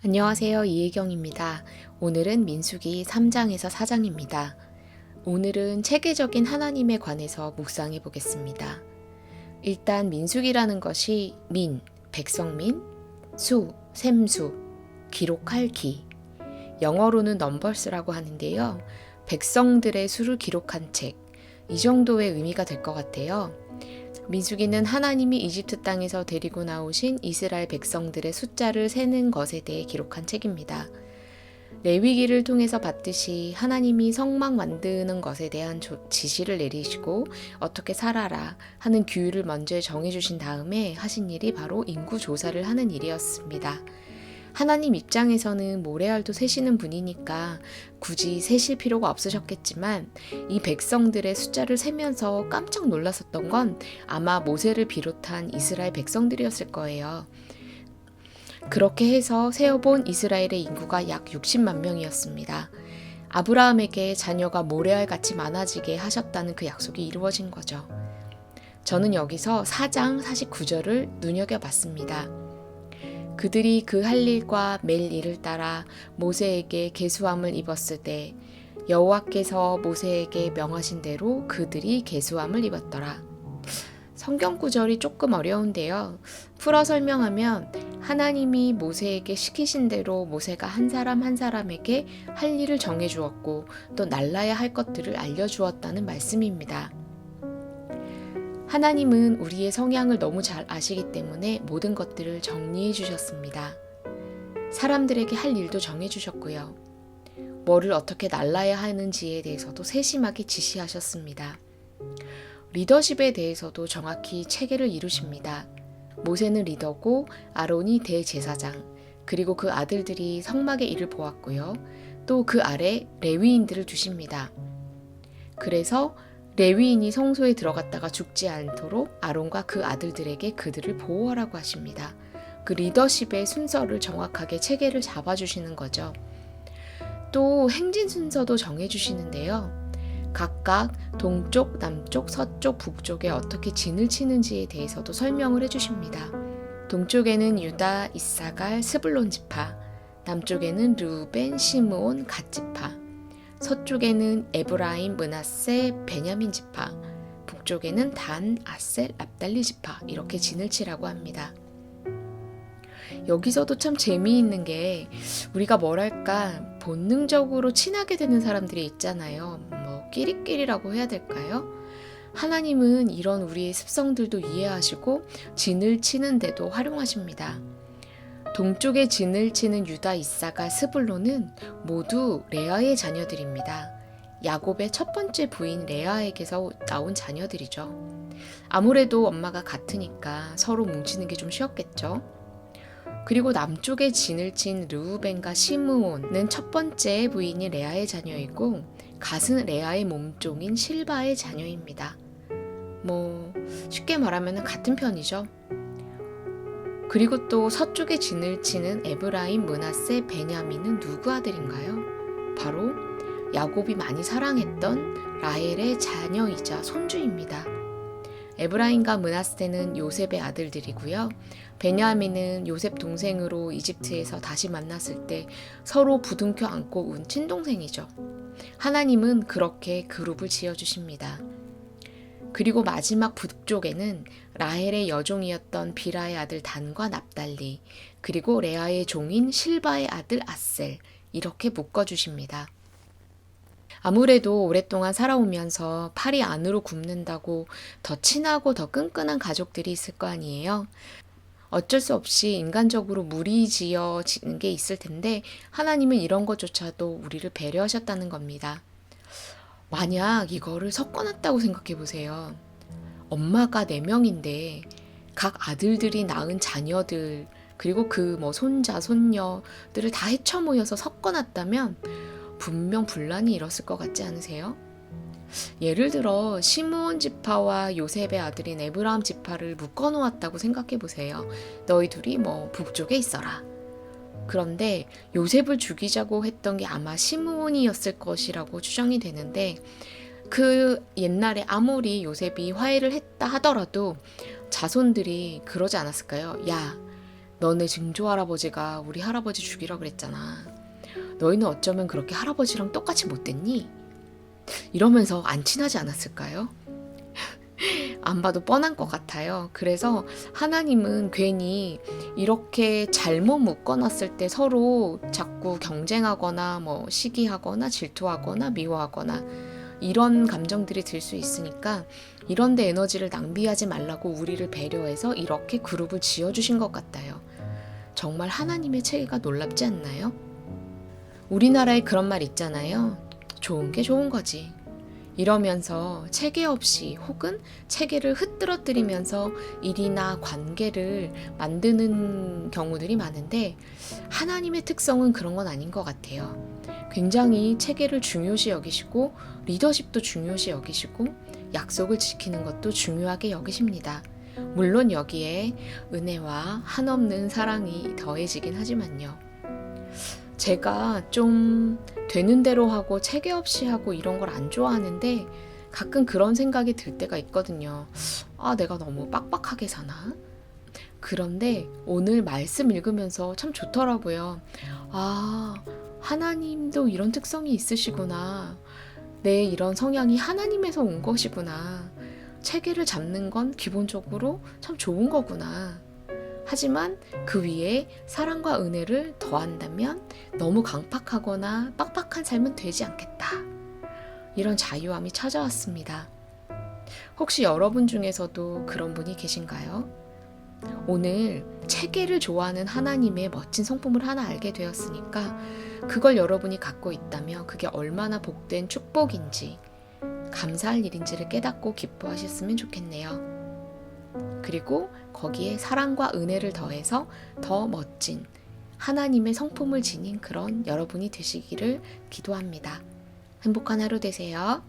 안녕하세요. 이혜경입니다. 오늘은 민수기 3장에서 4장입니다. 오늘은 체계적인 하나님에 관해서 묵상해 보겠습니다. 일단 민수기라는 것이 백성민, 샘수, 기록할 기. 영어로는 넘버스라고 하는데요. 백성들의 수를 기록한 책. 이 정도의 의미가 될 것 같아요. 민수기는 하나님이 이집트 땅에서 데리고 나오신 이스라엘 백성들의 숫자를 세는 것에 대해 기록한 책입니다. 레위기를 통해서 봤듯이 하나님이 성막 만드는 것에 대한 지시를 내리시고 어떻게 살아라 하는 규율을 먼저 정해주신 다음에 하신 일이 바로 인구 조사를 하는 일이었습니다. 하나님 입장에서는 모래알도 세시는 분이니까 굳이 세실 필요가 없으셨겠지만 이 백성들의 숫자를 세면서 깜짝 놀랐었던 건 아마 모세를 비롯한 이스라엘 백성들이었을 거예요. 그렇게 해서 세어본 이스라엘의 인구가 약 60만 명이었습니다. 아브라함에게 자녀가 모래알같이 많아지게 하셨다는 그 약속이 이루어진 거죠. 저는 여기서 4장 49절을 눈여겨봤습니다. 그들이 그 할 일과 맬 일을 따라 모세에게 계수함을 입었을 때 여호와께서 모세에게 명하신 대로 그들이 계수함을 입었더라. 성경 구절이 조금 어려운데요. 풀어 설명하면 하나님이 모세에게 시키신 대로 모세가 한 사람 한 사람에게 할 일을 정해 주었고 또 날라야 할 것들을 알려주었다는 말씀입니다. 하나님은 우리의 성향을 너무 잘 아시기 때문에 모든 것들을 정리해 주셨습니다. 사람들에게 할 일도 정해 주셨고요. 뭐를 어떻게 날라야 하는지에 대해서도 세심하게 지시하셨습니다. 리더십에 대해서도 정확히 체계를 이루십니다. 모세는 리더고 아론이 대제사장, 그리고 그 아들들이 성막의 일을 보았고요. 또 그 아래 레위인들을 두십니다. 그래서 레위인이 성소에 들어갔다가 죽지 않도록 아론과 그 아들들에게 그들을 보호하라고 하십니다. 그 리더십의 순서를 정확하게 체계를 잡아주시는 거죠. 또 행진 순서도 정해주시는데요. 각각 동쪽, 남쪽, 서쪽, 북쪽에 어떻게 진을 치는지에 대해서도 설명을 해주십니다. 동쪽에는 유다, 이사갈, 스불론 지파, 남쪽에는 르우벤, 시므온, 갓 지파, 서쪽에는 에브라임, 므낫세, 베냐민 지파, 북쪽에는 단, 아셀, 납달리 지파 이렇게 진을 치라고 합니다. 여기서도 참 재미있는 게 우리가 뭐랄까 본능적으로 친하게 되는 사람들이 있잖아요. 끼리끼리라고 해야 될까요? 하나님은 이런 우리의 습성들도 이해하시고 진을 치는데도 활용하십니다. 동쪽에 진을 치는 유다, 이사갈, 스불론은 모두 레아의 자녀들입니다. 야곱의 첫 번째 부인 레아에게서 나온 자녀들이죠. 아무래도 엄마가 같으니까 서로 뭉치는 게 좀 쉬웠겠죠. 그리고 남쪽에 진을 친 르우벤과 시므온은 첫 번째 부인이 레아의 자녀이고 갓은 레아의 몸종인 실바의 자녀입니다. 쉽게 말하면 같은 편이죠. 그리고 또 서쪽에 진을 치는 에브라임, 므낫세, 베냐민은 누구 아들인가요? 바로 야곱이 많이 사랑했던 라헬의 자녀이자 손주입니다. 에브라임과 므낫세는 요셉의 아들들이고요. 베냐민은 요셉 동생으로 이집트에서 다시 만났을 때 서로 부둥켜 안고 운 친동생이죠. 하나님은 그렇게 그룹을 지어주십니다. 그리고 마지막 북쪽에는 라헬의 여종이었던 비라의 아들 단과 납달리, 그리고 레아의 종인 실바의 아들 아셀, 이렇게 묶어주십니다. 아무래도 오랫동안 살아오면서 팔이 안으로 굽는다고 더 친하고 더 끈끈한 가족들이 있을 거 아니에요. 어쩔 수 없이 인간적으로 무리지어지는 게 있을 텐데 하나님은 이런 것조차도 우리를 배려하셨다는 겁니다. 만약 이거를 섞어놨다고 생각해 보세요. 엄마가 4명인데 각 아들들이 낳은 자녀들 그리고 그 손자, 손녀들을 다 헤쳐 모여서 섞어놨다면 분명 분란이 일었을 것 같지 않으세요? 예를 들어 시므온 지파와 요셉의 아들인 에브라임 지파를 묶어놓았다고 생각해 보세요. 너희 둘이 북쪽에 있어라. 그런데 요셉을 죽이자고 했던 게 아마 시므온이었을 것이라고 추정이 되는데 그 옛날에 아무리 요셉이 화해를 했다 하더라도 자손들이 그러지 않았을까요? 야, 너네 증조 할아버지가 우리 할아버지 죽이라 그랬잖아. 너희는 어쩌면 그렇게 할아버지랑 똑같이 못됐니? 이러면서 안 친하지 않았을까요? 안 봐도 뻔한 것 같아요. 그래서 하나님은 괜히 이렇게 잘못 묶어놨을 때 서로 자꾸 경쟁하거나 시기하거나 질투하거나 미워하거나 이런 감정들이 들 수 있으니까 이런 데 에너지를 낭비하지 말라고 우리를 배려해서 이렇게 그룹을 지어주신 것 같아요. 정말 하나님의 체계가 놀랍지 않나요? 우리나라에 그런 말 있잖아요. 좋은 게 좋은 거지. 이러면서 체계 없이 혹은 체계를 흐트러뜨리면서 일이나 관계를 만드는 경우들이 많은데 하나님의 특성은 그런 건 아닌 것 같아요. 굉장히 체계를 중요시 여기시고 리더십도 중요시 여기시고 약속을 지키는 것도 중요하게 여기십니다. 물론 여기에 은혜와 한없는 사랑이 더해지긴 하지만요. 제가 좀 되는 대로 하고 체계 없이 하고 이런 걸 안 좋아하는데 가끔 그런 생각이 들 때가 있거든요. 아, 내가 너무 빡빡하게 사나? 그런데 오늘 말씀 읽으면서 참 좋더라고요. 아, 하나님도 이런 특성이 있으시구나. 내 이런 성향이 하나님에서 온 것이구나. 체계를 잡는 건 기본적으로 참 좋은 거구나. 하지만 그 위에 사랑과 은혜를 더한다면 너무 강팍하거나 빡빡한 삶은 되지 않겠다. 이런 자유함이 찾아왔습니다. 혹시 여러분 중에서도 그런 분이 계신가요? 오늘 체계를 좋아하는 하나님의 멋진 성품을 하나 알게 되었으니까 그걸 여러분이 갖고 있다면 그게 얼마나 복된 축복인지 감사할 일인지를 깨닫고 기뻐하셨으면 좋겠네요. 그리고 거기에 사랑과 은혜를 더해서 더 멋진 하나님의 성품을 지닌 그런 여러분이 되시기를 기도합니다. 행복한 하루 되세요.